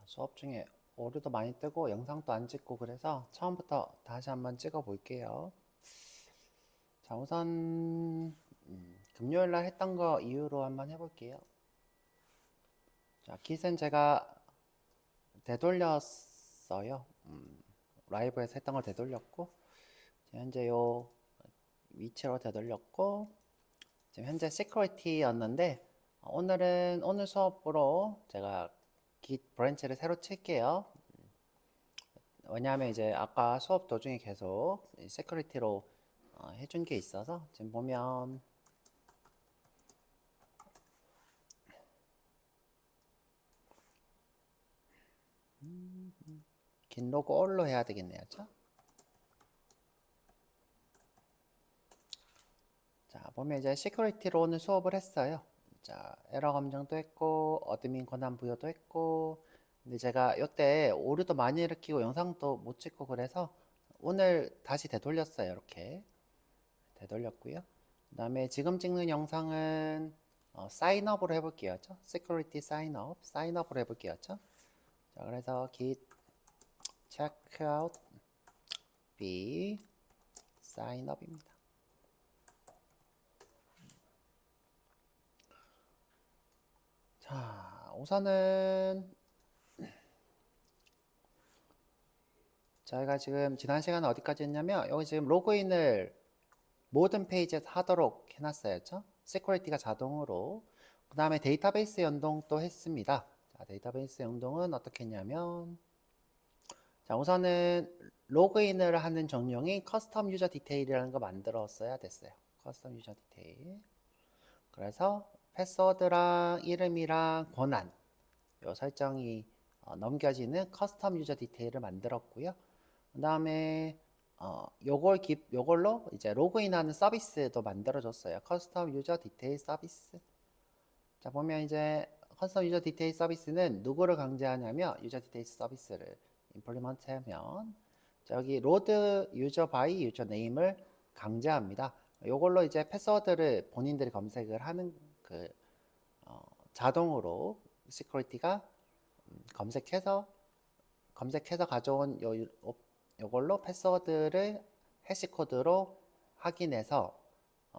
수업 중에 오류도 많이 뜨고 영상도 안 찍고 그래서 처음부터 다시 한번 찍어 볼게요. 자, 우선 금요일 날 했던 거 이후로 한번 해볼게요. 자, 킷은 제가 되돌렸어요. 라이브에서 했던 걸 되돌렸고 현재 요 위치로 되돌렸고 지금 현재 시큐리티였는데 오늘 수업으로 제가 깃 브랜치를 새로 칠게요. 왜냐하면 이제 아까 수업 도중에 계속 세큐리티로 해준 게 있어서 지금 보면 긴 로그 all로 해야 되겠네요. 그쵸? 자, 보면 이제 시큐리티로 오늘 수업을 했어요. 자, 에러 검증도 했고 어드민 권한 부여도 했고 근데 제가 이때 오류도 많이 일으키고 영상도 못 찍고 그래서 오늘 다시 되돌렸어요. 이렇게 되돌렸고요. 그 다음에 지금 찍는 영상은 사인업으로 해볼게요. 시큐리티 사인업으로 해볼게요. 자, 그래서 git checkout b 사인업입니다. 자, 우선은 저희가 지금 지난 시간에 어디까지 했냐면 여기 지금 로그인을 모든 페이지에서 하도록 해놨어요. 시큐리티가 자동으로. 그 다음에 데이터베이스 연동도 했습니다. 자, 데이터베이스 연동은 어떻게 했냐면 자, 우선은 로그인을 하는 정령이 커스텀 유저 디테일이라는 거 만들었어야 됐어요. 커스텀 유저 디테일. 그래서 패스워드랑 이름이랑 권한 요 설정이 넘겨지는 커스텀 유저 디테일을 만들었고요. 그 다음에 요걸로 이제 로그인하는 서비스도 만들어줬어요. 커스텀 유저 디테일 서비스. 자, 보면 이제 커스텀 유저 디테일 서비스는 누구를 강제하냐면 유저 디테일 서비스를 임플리먼트 하면 자, 여기 로드 유저 바이 유저 네임을 강제합니다. 요걸로 이제 패스워드를 본인들이 검색을 하는 자동으로 시큐리티가 검색해서 가져온 요걸로 패스워드를 해시코드로 확인해서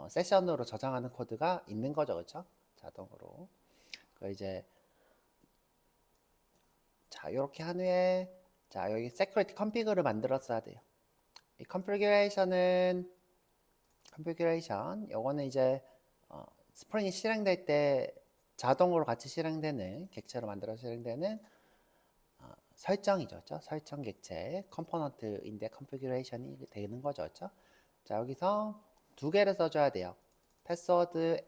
세션으로 저장하는 코드가 있는 거죠. 그렇죠? 자동으로. 그 이제 자, 이렇게 한 후에 자, 여기 세큐리티 컨피그를 만들었어야 돼요. 이 컨피그레이션 요거는 이제 스프링이 실행될 때 자동으로 같이 실행되는 객체로 만들어 실행되는 설정이죠. 그렇죠? 설정 객체 컴포넌트인데 컨피그레이션이 되는 거죠. 그렇죠? 자, 여기서 두 개를 써줘야 돼요. 패스워드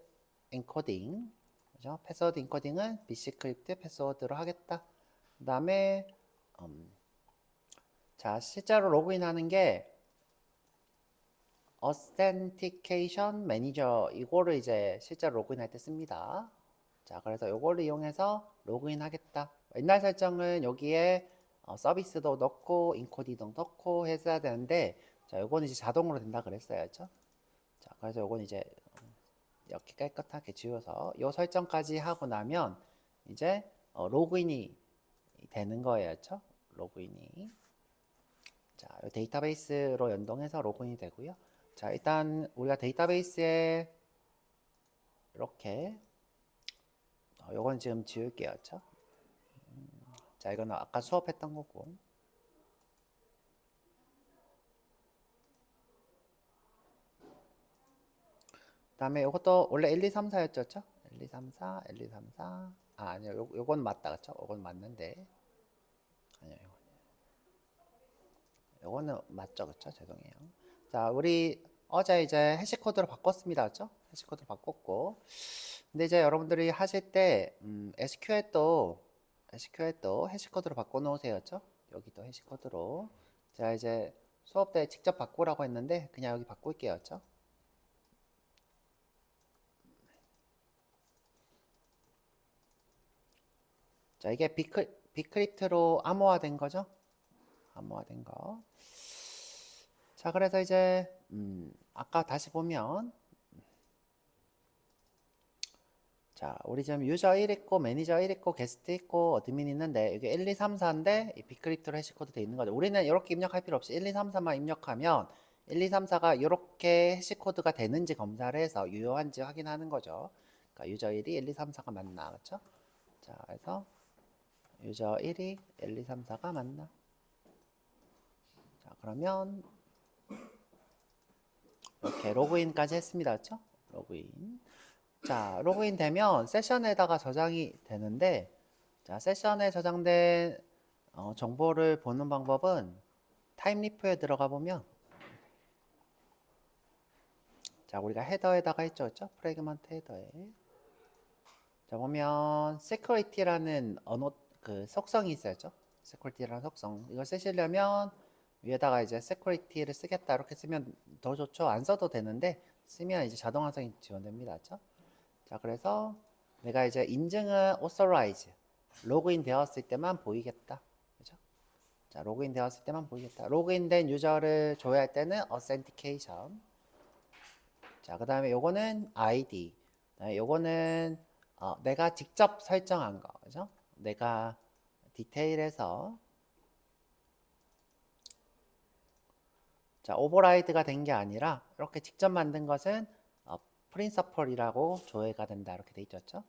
엔코딩, 그죠? 패스워드 엔코딩은 bcrypt 패스워드로 하겠다. 그 다음에 자, 실제로 로그인하는 게 Authentication Manager 이거를 이제 실제로 로그인할 때 씁니다. 자, 그래서 이거를 이용해서 로그인 하겠다. 옛날 설정은 여기에 서비스도 넣고 인코딩도 넣고 했어야 되는데 자, 요거는 이제 자동으로 된다 그랬어요. 그렇죠? 자, 그래서 요건 이제 이렇게 깨끗하게 지워서 요 설정까지 하고 나면 이제 로그인이 되는 거예요. 그렇죠? 로그인이. 자, 요 데이터베이스로 연동해서 로그인이 되고요. 자, 일단 우리가 데이터베이스에 이렇게 요건 지금 지울게요. 그렇죠? 자, 이거는 아까 수업했던 거고. 그다음에 이것도 원래 1, 2, 3, 4였죠? 1, 2, 3, 4, 1, 2, 3, 4. 아, 아니요. 요건 맞다. 그렇죠? 요건 맞는데. 아니요. 요거는 맞죠. 그렇죠? 죄송해요. 자, 우리 어제 이제 해시코드로 바꿨습니다. 그렇죠? 해시코드로 바꿨고. 근데 이제 여러분들이 하실 때 SQL도 해시코드로 바꿔 놓으세요. 그렇죠? 여기도 해시코드로. 자, 이제 수업 때 직접 바꾸라고 했는데 그냥 여기 바꿀게요. 그렇죠? 자, 이게 비크립트로 암호화된 거죠? 암호화된 거. 자, 그래서 이제 아까 다시 보면 자, 우리 지금 유저 1 있고 매니저 1 있고 게스트 있고 어드민 있는데 여기 1, 2, 3, 4인데 이 비크립트로 해시코드 돼 있는 거죠. 우리는 이렇게 입력할 필요 없이 1, 2, 3, 4만 입력하면 1, 2, 3, 4가 이렇게 해시코드가 되는지 검사를 해서 유효한지 확인하는 거죠. 그러니까 유저 1이 1, 2, 3, 4가 맞나, 그렇죠? 자, 그래서 유저 1이 1, 2, 3, 4가 맞나? 자, 그러면 이렇게 로그인까지 했습니다, 그렇죠? 로그인. 자, 로그인 되면 세션에다가 저장이 되는데, 자, 세션에 저장된 정보를 보는 방법은 타임리프에 들어가 보면, 자, 우리가 헤더에다가 했죠, 그렇죠? 프래그먼트 헤더에. 자, 보면 security라는 언어 그 속성이 있어야죠. security라는 속성. 이걸 쓰시려면 위에다가 이제 security를 쓰겠다 이렇게 쓰면 더 좋죠. 안 써도 되는데 쓰면 이제 자동 완성이 지원됩니다, 그렇죠? 자, 그래서 내가 이제 인증은 authorize, 로그인 되었을 때만 보이겠다. 그죠? 자, 로그인 되었을 때만 보이겠다. 로그인된 유저를 조회할 때는 authentication. 자, 그 다음에 요거는 ID. 요거는 내가 직접 설정한 거. 그죠? 내가 디테일해서 자, 오버라이드가 된 게 아니라 이렇게 직접 만든 것은 프린서플이라고 조회가 된다 이렇게 돼 있죠.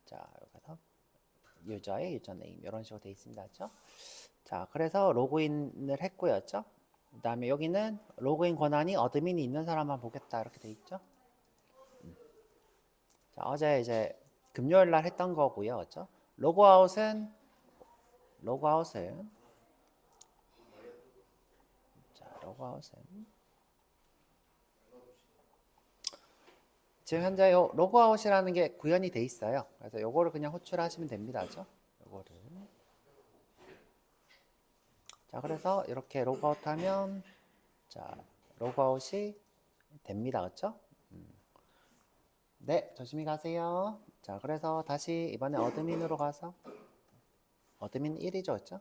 자, 여기서 유저의 유저네임 이런 식으로 돼 있습니다. 그렇죠? 자, 그래서 로그인을 했고요. 그 다음에 여기는 로그인 권한이 어드민이 있는 사람만 보겠다 이렇게 돼 있죠. 자, 어제 이제 금요일 날 했던 거고요. 그렇죠? 로그아웃은 자, 로그아웃은 지금 현재 요 로그아웃이라는 게 구현이 돼 있어요. 그래서 요거를 그냥 호출하시면 됩니다. 그죠? 요거를. 자, 그래서 이렇게 로그아웃 하면 자, 로그아웃이 됩니다. 그렇죠? 네, 조심히 가세요. 자, 그래서 다시 이번에 어드민으로 가서 어드민 1이죠. 그렇죠?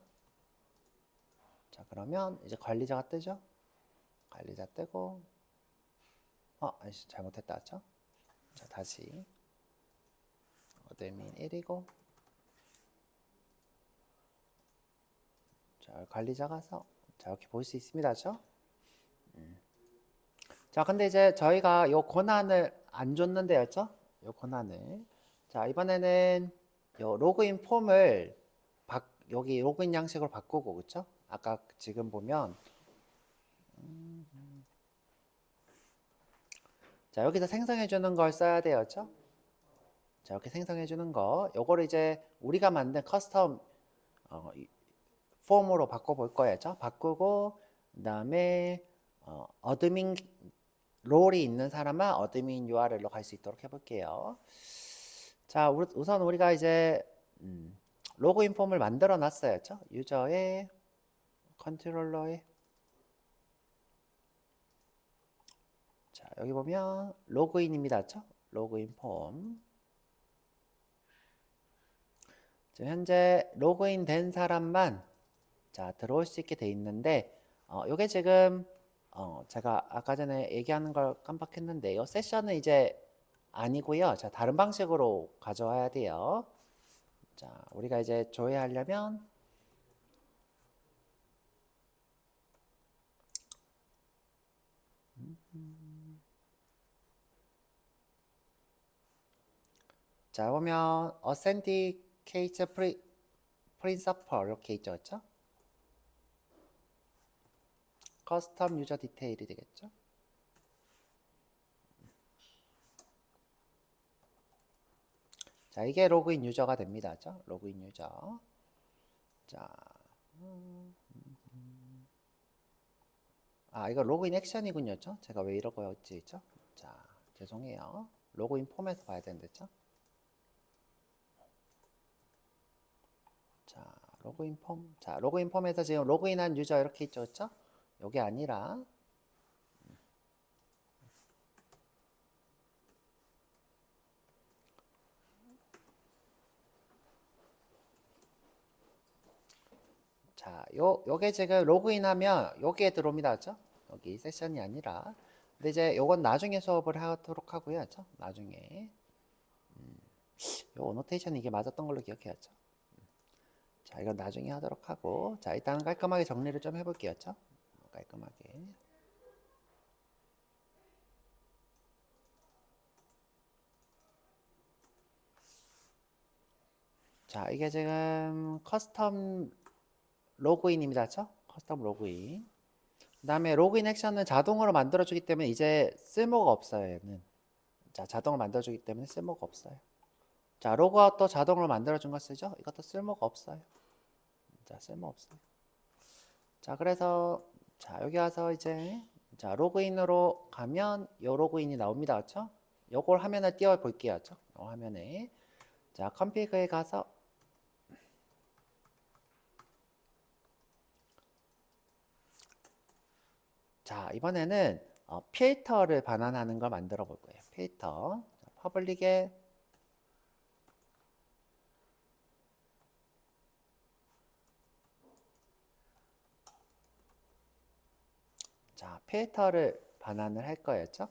자, 그러면 이제 관리자가 뜨죠? 관리자 뜨고 아이씨, 잘못했다. 그렇죠? 자, 다시 어드민 1이고 자, 관리자 가서 자, 이렇게 볼 수 있습니다. 그렇죠? 자, 근데 이제 저희가 요 권한을 안 줬는데였죠? 요 권한을. 자, 이번에는 요 로그인 폼을 여기 로그인 양식으로 바꾸고, 그쵸? 아까 지금 보면 자, 여기서 생성해 주는 걸 써야 돼요. 그쵸? 자, 이렇게 생성해 주는 거. 요거를 이제 우리가 만든 커스텀 폼으로 바꿔 볼 거예요. 그쵸? 바꾸고 그다음에 어드민 롤이 있는 사람은 어드민 URL로 갈 수 있도록 해볼게요. 자, 우선 우리가 이제 로그인 폼을 만들어 놨어요. 그렇죠? 유저의 컨트롤러에 자, 여기 보면 로그인입니다. 그렇죠? 로그인 폼. 지금 현재 로그인 된 사람만 자, 들어올 수 있게 돼 있는데 요게 지금 제가 아까 전에 얘기하는 걸 깜빡했는데 요 세션은 이제 아니고요. 자, 다른 방식으로 가져와야 돼요. 자, 우리가 이제 조회하려면 자, 보면 Authenticate Principal 이렇게 있죠. 그렇죠? 커스텀 유저 디테일이 되겠죠? 자, 이게 로그인 유저가 됩니다. 그렇죠? 로그인 유저. 자, 이거 로그인 액션이군요. 그렇죠? 제가 왜 이런 거였지? 그렇죠? 자, 죄송해요. 로그인 폼에서 봐야 되는데, 그렇죠? 자, 로그인 폼. 자, 로그인 폼에서 지금 로그인한 유저 이렇게 있죠. 그렇죠? 요게 아니라 자, 요게 지금 로그인하면 여기에 들어옵니다. 그렇죠? 여기 세션이 아니라. 근데 이제 요건 나중에 수업을 하도록 하고요. 그렇죠? 나중에. 요 노테이션 이게 맞았던 걸로 기억해야죠. 자, 이건 나중에 하도록 하고, 자, 일단 깔끔하게 정리를 좀 해볼게요. 깔끔하게. 자, 이게 지금 커스텀 로그인입니다. 그쵸? 커스텀 로그인. 그 다음에 로그인 액션은 자동으로 만들어주기 때문에 이제 쓸모가 없어요. 얘는. 자, 자동으로 만들어주기 때문에 쓸모가 없어요. 자, 로그아웃도 자동으로 만들어준 거 쓰죠? 이것도 쓸모가 없어요. 자, 쓸모없어요. 자, 그래서 자, 여기 와서 이제 자, 로그인으로 가면 요 로그인이 나옵니다. 그쵸? 요걸 화면을 띄워 볼게요. 그쵸? 요 화면에. 자, 컴피그에 가서 자, 이번에는 필터를 반환하는 걸 만들어 볼 거예요. 필터. 자, 퍼블릭에 자, 필터를 반환을 할 거였죠.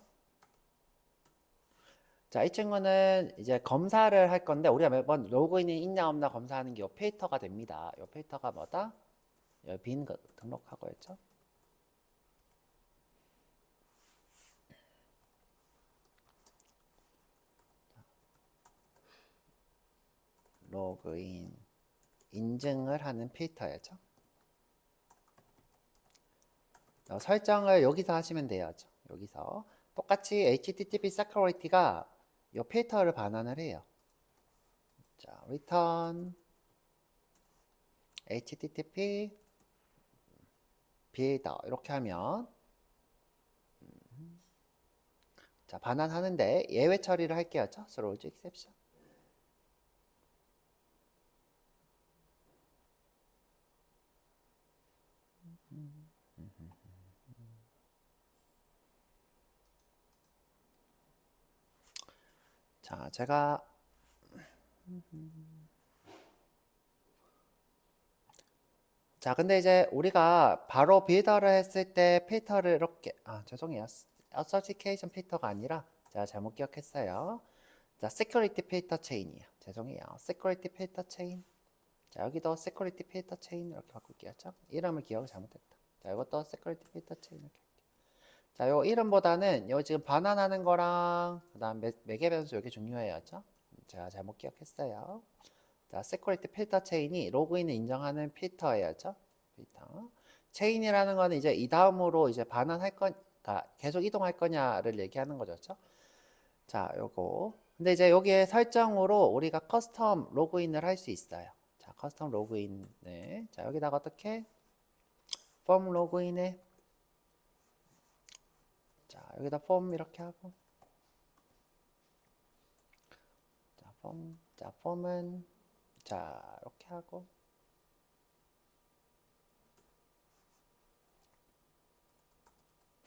자, 이 친구는 이제 검사를 할 건데 우리가 매번 로그인이 있냐 없나 검사하는 게 이 필터가 됩니다. 이 필터가 뭐다? 여기 빈 거 등록하고였죠. 로그인 인증을 하는 필터였죠. 설정을 여기서 하시면 돼요. 여기서 똑같이 HTTP security가 이 필터를 반환을 해요. 자, return HTTP builder 이렇게 하면 자, 반환하는데 예외 처리를 할게요. throws exception. 자, 제가 자, 근데 이제 우리가 바로 빌더를 했을 때 필터를 이렇게 죄송해요. authentication 필터가 아니라 제가 잘못 기억했어요. 자, security 필터 체인이에요. 죄송해요. security 필터 체인. 자, 여기도 security 필터 체인 이렇게 바꿀게요. 이름을 기억을 잘못했다. 자, 이것도 security 필터 체인 이렇게. 자, 요 이름보다는 요 지금 반환하는 거랑 그다음 매개 변수 이게 중요해요. 제가 잘못 기억했어요. 자, 세큐리티 필터 체인이 로그인을 인정하는 필터예요. 필터. 체인이라는 거는 이제 이 다음으로 이제 반환할 거니까 계속 이동할 거냐를 얘기하는 거죠. 자, 요거. 근데 이제 여기에 설정으로 우리가 커스텀 로그인을 할 수 있어요. 자, 커스텀 로그인을. 자, 여기다가 어떻게? 폼 로그인에. 자, 여기다 폼 이렇게 하고. 자, 폼. 자, 폼은 자, 이렇게 하고.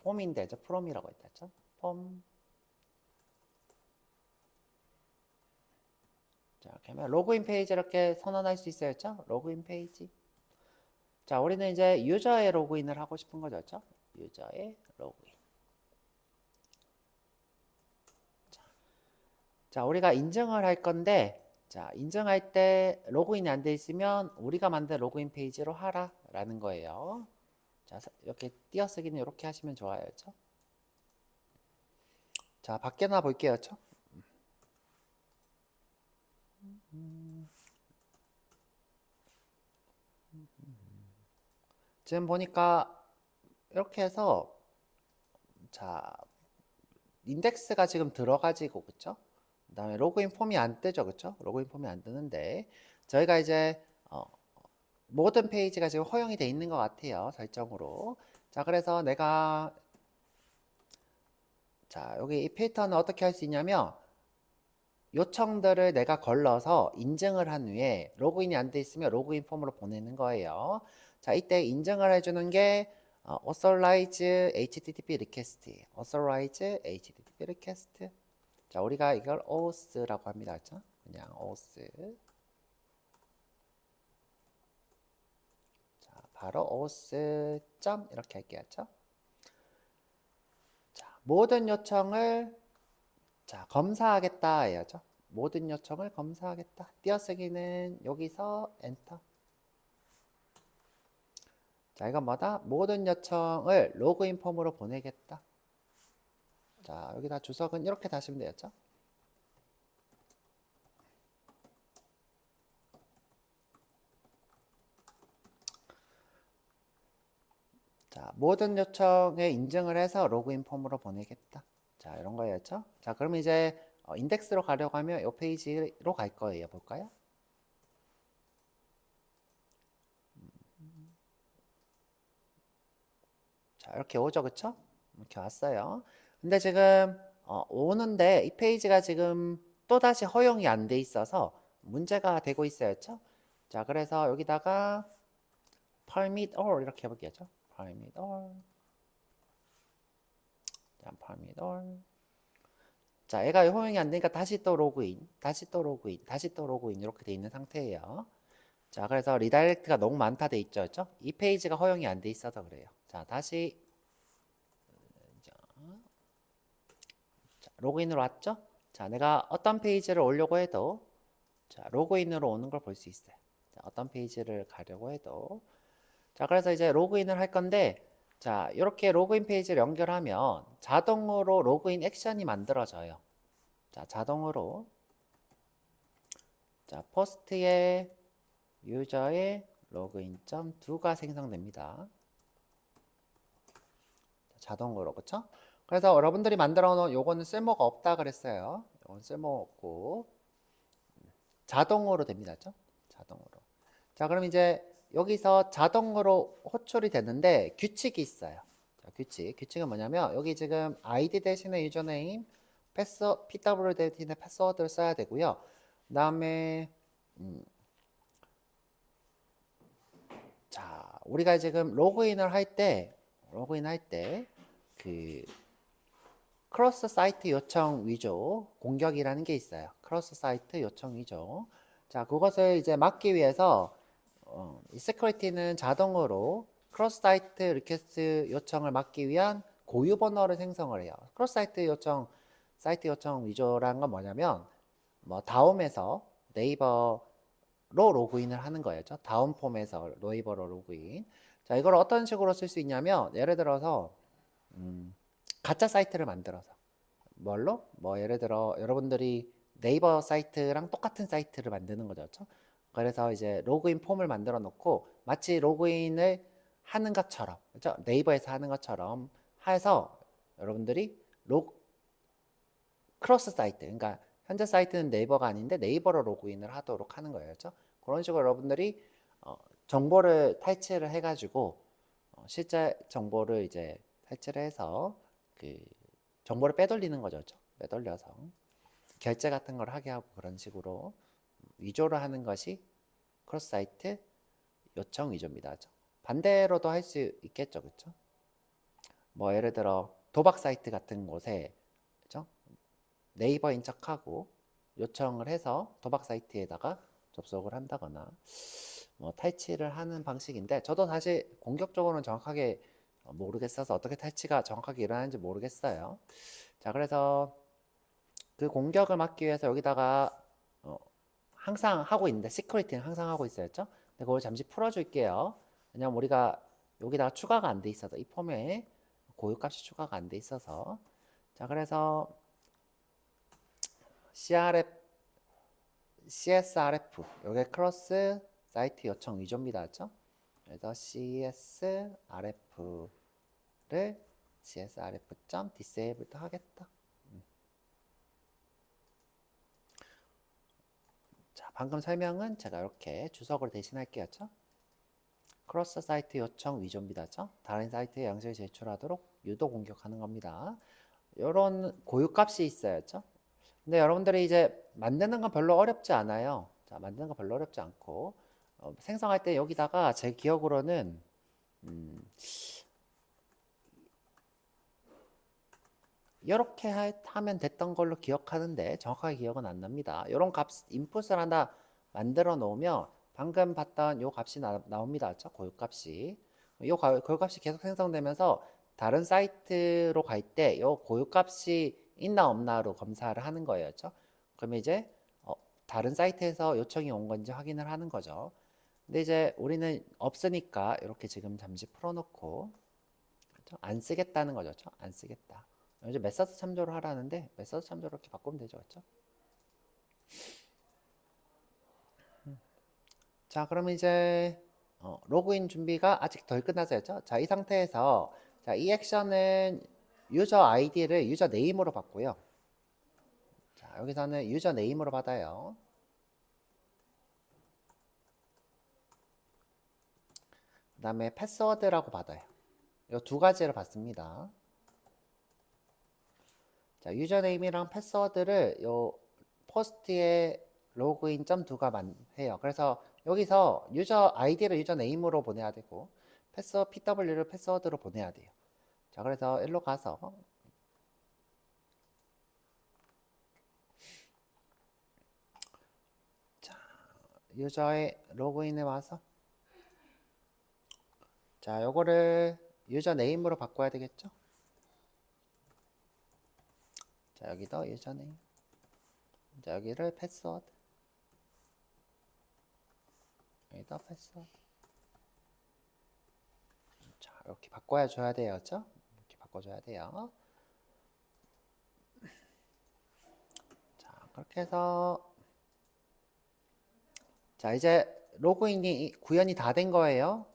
폼인데, 프롬이라고 했죠? 폼. 자, 이렇게 하면 로그인 페이지 이렇게 선언할 수 있어요. 로그인 페이지. 자, 우리는 이제 유저의 로그인을 하고 싶은 거죠. 유저의 로그인. 자, 우리가 인증을 할 건데, 자, 인증할 때 로그인이 안 돼 있으면 우리가 만든 로그인 페이지로 하라 라는 거예요. 자, 이렇게 띄어쓰기는 이렇게 하시면 좋아요. 자, 밖에 나 볼게요. 지금 보니까 이렇게 해서 자, 인덱스가 지금 들어가지고 그쵸? 그다음에 로그인 폼이 안 뜨죠. 그쵸? 로그인 폼이 안 뜨는데 저희가 이제 모든 페이지가 지금 허용이 돼 있는 것 같아요. 설정으로. 자, 그래서 내가 자, 여기 이 필터는 어떻게 할 수 있냐면 요청들을 내가 걸러서 인증을 한 후에 로그인이 안 돼 있으면 로그인 폼으로 보내는 거예요. 자, 이때 인증을 해주는 게 authorize HTTP request, authorize HTTP request. 자, 우리가 이걸 auth라고 합니다. 그렇죠? 그냥 auth. 자, 바로 auth 점 이렇게 할게요. 그렇죠? 자, 모든 요청을 자, 검사하겠다 해야죠. 모든 요청을 검사하겠다. 띄어쓰기는 여기서 엔터. 자, 이건 뭐다? 모든 요청을 로그인 폼으로 보내겠다. 자, 여기다 주석은 이렇게 다시면 되겠죠? 자, 모든 요청에 인증을 해서 로그인 폼으로 보내겠다. 자, 이런 거였죠? 자, 그럼 이제 인덱스로 가려고 하면 이 페이지로 갈 거예요. 볼까요? 자, 이렇게 오죠, 그쵸? 이렇게 왔어요. 근데 지금 오는데 이 페이지가 지금 또다시 허용이 안 돼 있어서 문제가 되고 있어요, 그쵸? 자, 그래서 여기다가 permit all 이렇게 해볼게요. permit all. 자, permit all. 자, 얘가 허용이 안 되니까 다시 또 로그인, 다시 또 로그인, 다시 또 로그인 이렇게 돼 있는 상태예요. 자, 그래서 리다이렉트가 너무 많다 돼 있죠, 그쵸? 이 페이지가 허용이 안 돼 있어서 그래요. 자, 다시 자, 로그인으로 왔죠? 자, 내가 어떤 페이지를 오려고 해도 자, 로그인으로 오는 걸 볼 수 있어요. 자, 어떤 페이지를 가려고 해도 자, 그래서 이제 로그인을 할 건데 자, 이렇게 로그인 페이지를 연결하면 자동으로 로그인 액션이 만들어져요. 자, 자동으로 자, 포스트에 유저의 로그인.to가 생성됩니다. 자동으로, 그쵸? 그래서 여러분들이 만들어 놓은 요거는 쓸모가 없다 그랬어요. 요건 쓸모 없고 자동으로 됩니다. 그쵸? 자동으로. 자, 그럼 이제 여기서 자동으로 호출이 되는데 규칙이 있어요. 자, 규칙은 뭐냐면 여기 지금 id 대신에 유저네임, pw 대신에 패스워드를 써야 되고요. 그다음에 자, 우리가 지금 로그인을 할 때 그 크로스 사이트 요청 위조 공격이라는 게 있어요. 크로스 사이트 요청 위조. 자, 그것을 이제 막기 위해서 이 시큐리티는 자동으로 크로스 사이트 리퀘스트 요청을 막기 위한 고유 번호를 생성을 해요. 크로스 사이트 요청 위조라는 건 뭐냐면 뭐 다음에서 네이버로 로그인을 하는 거였죠. 다음 폼에서 네이버로 로그인. 자, 이걸 어떤 식으로 쓸 수 있냐면 예를 들어서 가짜 사이트를 만들어서 뭘로? 뭐 예를 들어 여러분들이 네이버 사이트랑 똑같은 사이트를 만드는 거죠. 그렇죠? 그래서 이제 로그인 폼을 만들어 놓고 마치 로그인을 하는 것처럼 그렇죠? 네이버에서 하는 것처럼 해서 여러분들이 크로스 사이트 그러니까 현재 사이트는 네이버가 아닌데 네이버로 로그인을 하도록 하는 거예요. 그렇죠? 그런 식으로 여러분들이 정보를 탈취를 해가지고 실제 정보를 이제 탈취를 해서 그 정보를 빼돌리는 거죠. 그렇죠? 빼돌려서 결제 같은 걸 하게 하고 그런 식으로 위조를 하는 것이 크로스 사이트 요청 위조입니다. 그렇죠? 반대로도 할 수 있겠죠. 그렇죠? 뭐 예를 들어 도박 사이트 같은 곳에 그렇죠? 네이버인 척하고 요청을 해서 도박 사이트에다가 접속을 한다거나 뭐 탈취를 하는 방식인데 저도 사실 공격적으로는 정확하게 모르겠어서 어떻게 탈취가 정확하게 일어나는지 모르겠어요. 자, 그래서 그 공격을 막기 위해서 여기다가 항상 하고 있는데 시큐리티는 항상 하고 있어야죠. 근데 그걸 잠시 풀어줄게요. 왜냐면 우리가 여기다가 추가가 안 돼 있어서 이 폼에 고유값이 추가가 안 돼 있어서 자, 그래서 CSRF 여기 크로스 사이트 요청 위조입니다. 그렇죠? 그래서 CSRF.disable도 하겠다. 자, 방금 설명은 제가 이렇게 주석으로 대신할게요. 그렇죠? 크로스 사이트 요청 위조입니다. 그렇죠? 다른 사이트에 양식을 제출하도록 유도 공격하는 겁니다. 이런 고유값이 있어요. 그렇죠? 근데 여러분들이 이제 만드는 건 별로 어렵지 않아요. 자, 만드는 건 별로 어렵지 않고 생성할 때 여기다가 제 기억으로는 이렇게 하면 됐던 걸로 기억하는데 정확하게 기억은 안 납니다. 이런 값 인풋을 하나 만들어 놓으면 방금 봤던 이 값이 나옵니다. 그렇죠? 고유값이. 이 고유값이 계속 생성되면서 다른 사이트로 갈 때 이 고유값이 있나 없나로 검사를 하는 거예요. 그렇죠? 그러면 이제 다른 사이트에서 요청이 온 건지 확인을 하는 거죠. 근데 이제 우리는 없으니까 이렇게 지금 잠시 풀어놓고, 그렇죠? 안 쓰겠다는 거죠. 그렇죠? 안 쓰겠다. 이제 메서드 참조를 하라는데 메서드 참조를 이렇게 바꾸면 되죠. 그렇죠? 자, 그러면 이제 로그인 준비가 아직 덜 끝나서 했죠. 자, 이 상태에서 자, 이 액션은 유저 아이디를 유저 네임으로 받고요. 자, 여기서는 유저 네임으로 받아요. 그 다음에 패스워드라고 받아요. 이 두 가지를 받습니다. 자, 유저네임이랑 패스워드를 요 포스트에 로그인.do가 해요. 그래서 여기서 유저 아이디를 유저 네임으로 보내야 되고 PW를 패스워드로 보내야 돼요. 자, 그래서 일로 가서 자, 유저의 로그인에 와서 자, 요거를 유저 네임으로 바꿔야 되겠죠? 자, 여기도 유저 네임. 자, 여기를 패스워드. 여기도 패스워드. 자, 이렇게 바꿔야 줘야 돼요. 그렇죠? 이렇게 바꿔줘야 돼요. 자, 그렇게 해서 자, 이제 로그인이 구현이 다 된 거예요.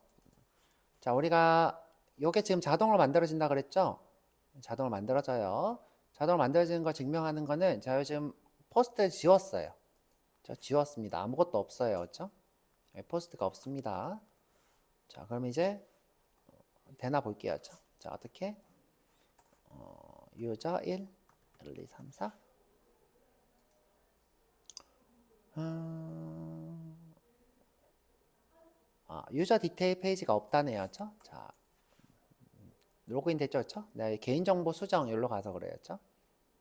자, 우리가 요게 지금 자동으로 만들어진다 그랬죠? 자동으로 만들어져요. 자동으로 만들어지는 걸 증명하는 거는 자, 요즘 포스트를 지웠어요. 저 지웠습니다. 아무것도 없어요. 그렇죠? 네, 포스트가 없습니다. 자, 그럼 이제 되나 볼게요. 그렇죠? 자, 어떻게? 유저 1, 1, 2, 3, 4. 유저 디테일 페이지가 없다네요. 그렇죠? 자, 로그인 됐죠? 그렇죠? 네, 개인정보 수정 여기로 가서 그래요. 그렇죠?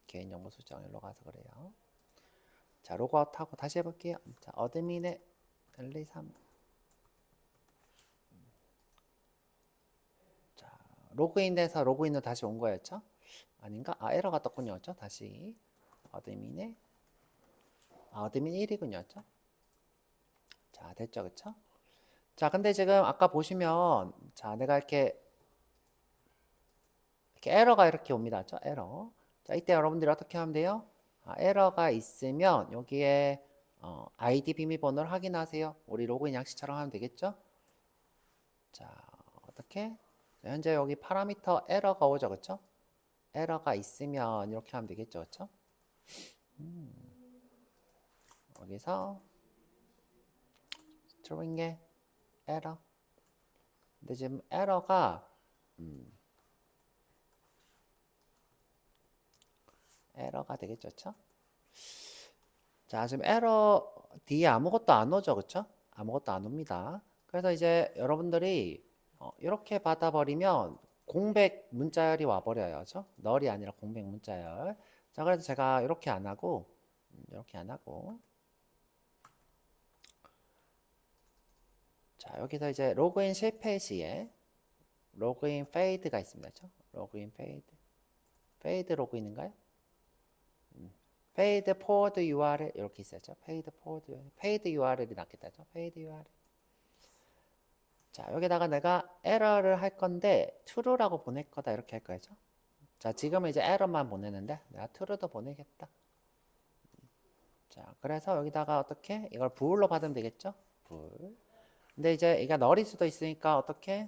개인정보 수정 여기로 가서 그래요. 자, 로그아웃하고 다시 해볼게요. 자, 어드민의 1, 2, 3. 자, 로그인돼서 로그인으로 다시 온 거였죠? 아닌가? 에러가 떴군요. 그렇죠? 다시 어드민의 어드민 1이군요. 그렇죠? 자, 됐죠? 그렇죠? 자, 근데 지금 아까 보시면 자, 내가 이렇게 에러가 이렇게 옵니다. 그렇죠? 에러. 자, 이때 여러분들이 어떻게 하면 돼요? 에러가 있으면 여기에 아이디 비밀번호를 확인하세요. 우리 로그인 양식처럼 하면 되겠죠? 자, 어떻게? 자, 현재 여기 파라미터 에러가 오죠. 그렇죠? 에러가 있으면 이렇게 하면 되겠죠. 그렇죠? 여기서 string의 에러. 근데 지금 에러가 되겠죠. 그렇죠? 자, 지금 에러 뒤에 아무것도 안 오죠. 그렇죠? 아무것도 안 옵니다. 그래서 이제 여러분들이 이렇게 받아버리면 공백 문자열이 와버려요. 그렇죠? 널이 아니라 공백 문자열. 자, 그래서 제가 이렇게 안 하고 이렇게 안 하고 자, 여기서 이제 로그인 실패 시에 로그인 페이드가 있습니다. 그렇죠? 로그인 페이드. 페이드 로그인인가요? 페이드 포워드 URL 이렇게 있었죠. 페이드 URL이 낫겠다죠. 페이드 URL. 자, 여기다가 내가 에러를 할 건데 true라고 보낼 거다 이렇게 할 거죠. 자, 지금은 이제 에러만 보내는데 내가 true도 보내겠다. 자, 그래서 여기다가 어떻게 이걸 bool로 받으면 되겠죠. bool. 근데 이제 이게 널일 수도 있으니까 어떻게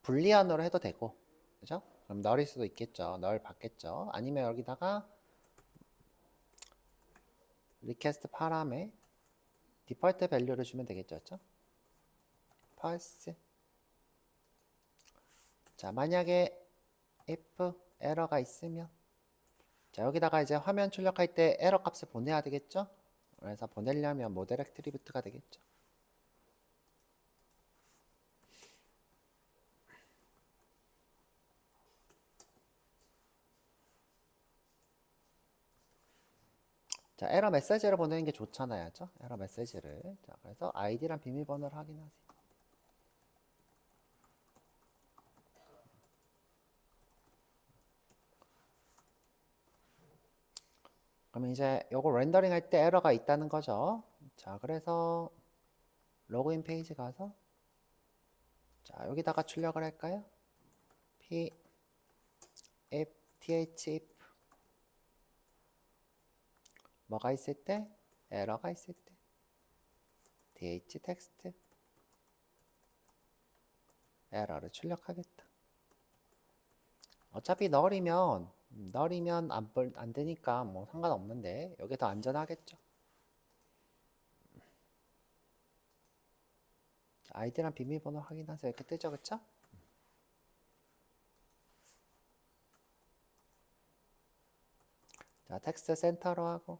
불리언으로 해도 되고, 그죠? 그럼 널일 수도 있겠죠. 널 받겠죠. 아니면 여기다가 리퀘스트 파람에 디폴트 밸류를 주면 되겠죠. 그죠? false. 자, 만약에 if 에러가 있으면 자, 여기다가 이제 화면 출력할 때 에러 값을 보내야 되겠죠? 그래서 보내려면 모델 애트리뷰트가 되겠죠. 자, 에러 메시지를 보내는 게 좋잖아요. 그죠? 에러 메시지를. 자, 그래서 아이디랑 비밀번호를 확인하세요. 그럼 이제 요거 렌더링 할 때 에러가 있다는 거죠. 자, 그래서 로그인 페이지 가서 자, 여기다가 출력을 할까요? p if th if 뭐가 있을 때? 에러가 있을 때 th 텍스트 에러를 출력하겠다. 어차피 널이면 안 되니까 뭐 상관없는데 여기 더 안전하겠죠. 아이디랑 비밀번호 확인하세요. 이렇게 뜨죠, 그쵸? 자, 텍스트 센터로 하고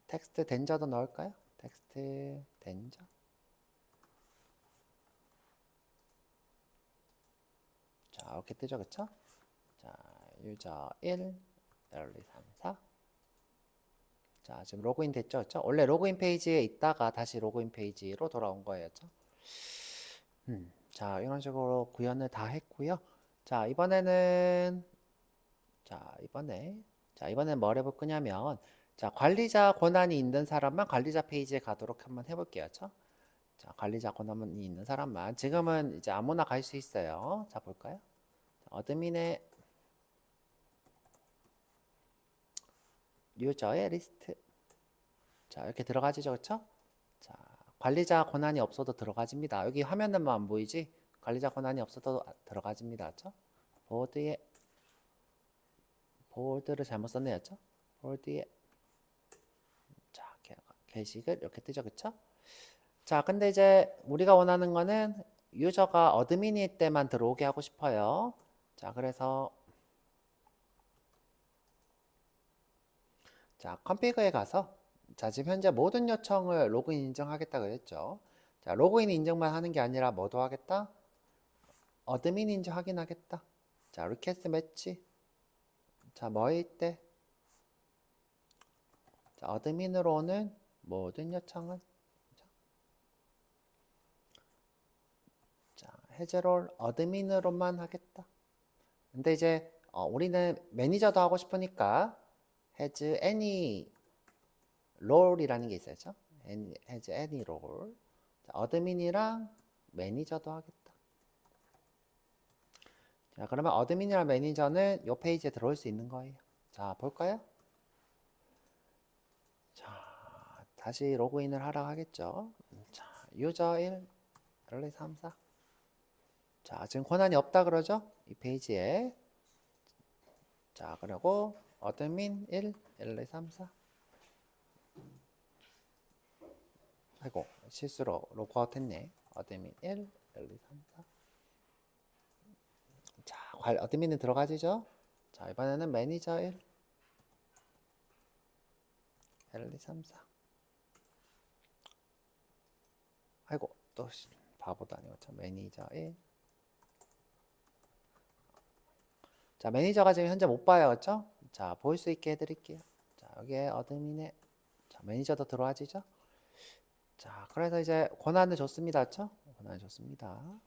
텍스트 덴저도 넣을까요? 텍스트 덴저. 자, 이렇게 뜨죠, 그쵸? 자, 유저 1, 1, 2, 3, 4. 자, 지금 로그인 됐죠, 그쵸? 원래 로그인 페이지에 있다가 다시 로그인 페이지로 돌아온 거예요, 그쵸? 자, 이런 식으로 구현을 다 했고요. 자, 이번에는 이번엔 뭘 해볼 거냐면 자, 관리자 권한이 있는 사람만 관리자 페이지에 가도록 한번 해볼게요. 그쵸? 자, 관리자 권한이 있는 사람만 지금은 이제 아무나 갈 수 있어요. 자, 볼까요? 어드민의 유저의 리스트. 자, 이렇게 들어가지죠, 그쵸? 자, 관리자 권한이 없어도 들어가집니다. 여기 화면에만 안 보이지? 관리자 권한이 없어도 들어가집니다, 그쵸? 보드를 잘못 썼네요, 그쵸? 보드에 자, 게시글 이렇게 뜨죠, 그쵸? 자, 근데 이제 우리가 원하는 거는 유저가 어드민일 때만 들어오게 하고 싶어요. 자, 그래서 자, 컨피그에 가서 자, 지금 현재 모든 요청을 로그인 인정하겠다 그랬죠. 자, 로그인 인정만 하는 게 아니라 뭐도 하겠다? 어드민인지 확인하겠다. 자, 리퀘스트 매치. 자, 뭐일 때? 자, 어드민으로 오는 모든 요청은 자, 해제롤 어드민으로만 하겠다. 근데 이제 우리는 매니저도 하고 싶으니까 has any role이라는 게 있어요. has any role. 자, 어드민이랑 매니저도 하겠다. 자, 그러면 어드민이랑 매니저는 이 페이지에 들어올 수 있는 거예요. 자, 볼까요? 자, 다시 로그인을 하라 하겠죠. 자, 유저 1, 1, 2, 3, 4. 자, 지금 권한이 없다 그러죠? 이 페이지에. 자, 그리고 어드민 1, 1, 2, 3, 4. 아이고, 실수로 로그아웃 했네. 어드민 1, 1, 2, 3, 4. 자, 어드민은 들어가지죠? 자, 이번에는 매니저 1, 1, 2, 3, 4. 아이고, 또 바보도 아니고 참 매니저 1. 자, 매니저가 지금 현재 못 봐요, 그렇죠? 자, 볼 수 있게 해드릴게요. 자, 여기에 어드민에 자, 매니저도 들어와지죠? 자, 그래서 이제 권한을 줬습니다, 그렇죠? 권한을 줬습니다.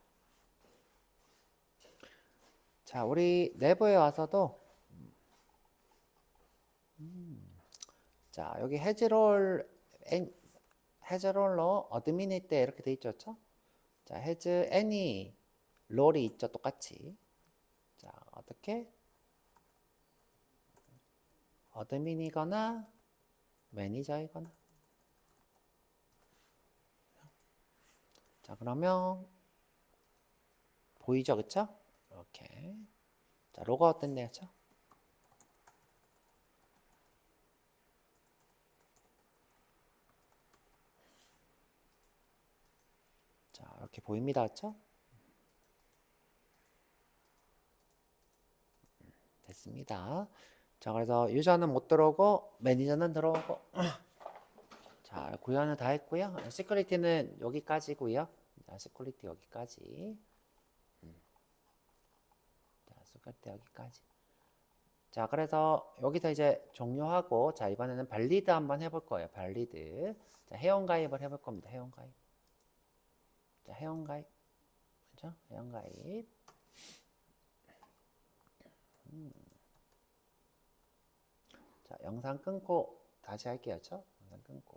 자, 우리 내부에 와서도 자, 여기 해즈롤로 어드민일 때 이렇게 돼 있죠, 그렇죠? 자, has any 롤이 있죠, 똑같이. 자, 어떻게? 어드민이거나 매니저이거나. 자, 그러면 보이죠, 그쵸? 이렇게. 자, 로그아웃 됐네요, 그쵸? 자, 이렇게 보입니다, 그쵸? 됐습니다. 자, 그래서 유저는 못 들어오고 매니저는 들어오고. 자, 구현을 다 했고요. 시큐리티는 여기까지고요. 자, 시큐리티 여기까지. 자, 시큐리티 여기까지. 자, 그래서 여기서 이제 종료하고 자, 이번에는 발리드 한번 해볼 거예요. 발리드. 자, 회원가입을 해볼 겁니다. 회원가입. 자, 회원가입. 그죠? 회원가입. 자, 영상 끊고 다시 할게요. 영상 끊고.